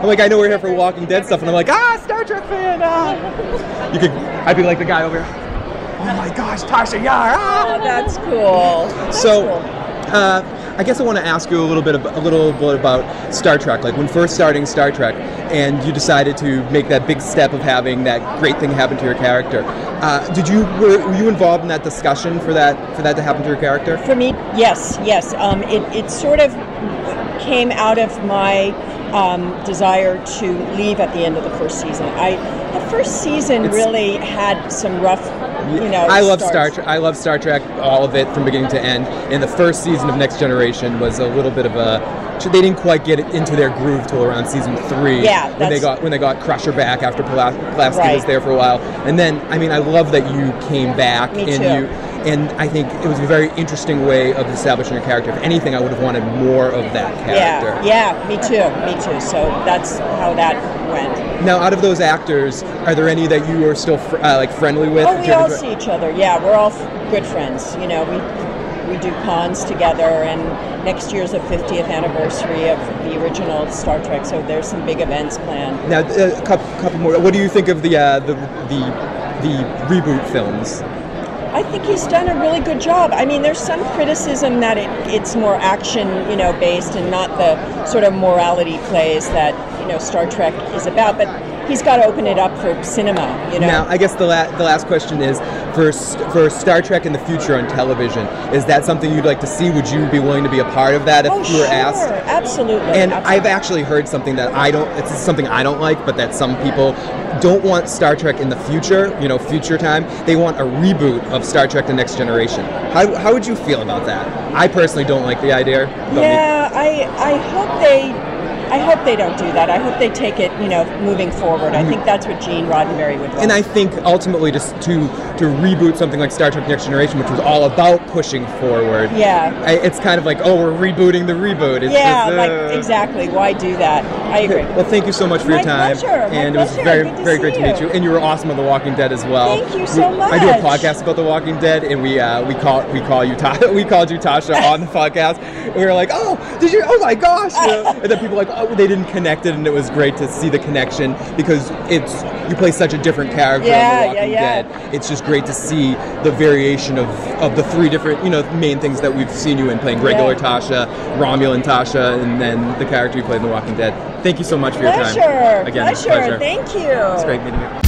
I'm like, I know we're here for Walking Dead stuff, and I'm like, Star Trek fan. I'd be like the guy over here. Oh my gosh, Tasha Yar. Oh, that's cool. I guess I want to ask you a little bit about Star Trek. Like when first starting Star Trek, and you decided to make that big step of having that great thing happen to your character. Were you involved in that discussion for that to happen to your character? For me, yes. It sort of came out of my desire to leave at the end of the first season. The first season really had some rough. I love Star Trek. I love Star Trek, all of it from beginning to end. And the first season of Next Generation was a little bit of a. They didn't quite get it into their groove till around season 3. Yeah, when they got Crusher back after Pulaski was there for a while. And then, I love that you came back. Me too. And I think it was a very interesting way of establishing your character. If anything, I would have wanted more of that character. Yeah, me too. So that's how that went. Now, out of those actors, are there any that you are still friendly with? Oh, we all see each other. Yeah, we're all good friends. We do cons together, and next year's the 50th anniversary of the original Star Trek, so there's some big events planned. Now, a couple more. What do you think of the reboot films? I think he's done a really good job. There's some criticism that it's more action, based and not the sort of morality plays that, Star Trek is about, but he's got to open it up for cinema, Now, I guess the last question is, for Star Trek in the future on television, is that something you'd like to see? Would you be willing to be a part of that if you were asked? Absolutely. And I've actually heard something that it's something I don't like, but that some people don't want Star Trek in the future, future time. They want a reboot of Star Trek The Next Generation. How would you feel about that? I personally don't like the idea. I hope they don't do that. I hope they take it, moving forward. I think that's what Gene Roddenberry would want. And I think ultimately just to reboot something like Star Trek Next Generation, which was all about pushing forward. Yeah. It's kind of like, we're rebooting the reboot. It's just, exactly. Why do that? I agree. Well, thank you so much for your time. And it was very, very great to meet you. And you were awesome on The Walking Dead as well. Thank you so much. I do a podcast about The Walking Dead, and we called you Tasha on the podcast. We were like, did you? Oh my gosh! And then people were like, they didn't connect it, and it was great to see the connection because you play such a different character on The Walking Dead. It's just great to see the variation of the three different main things that we've seen you in, playing regular Tasha, Romulan Tasha, and then the character you played in The Walking Dead. Thank you so much for your time. Again, pleasure. Thank you. It's great meeting you.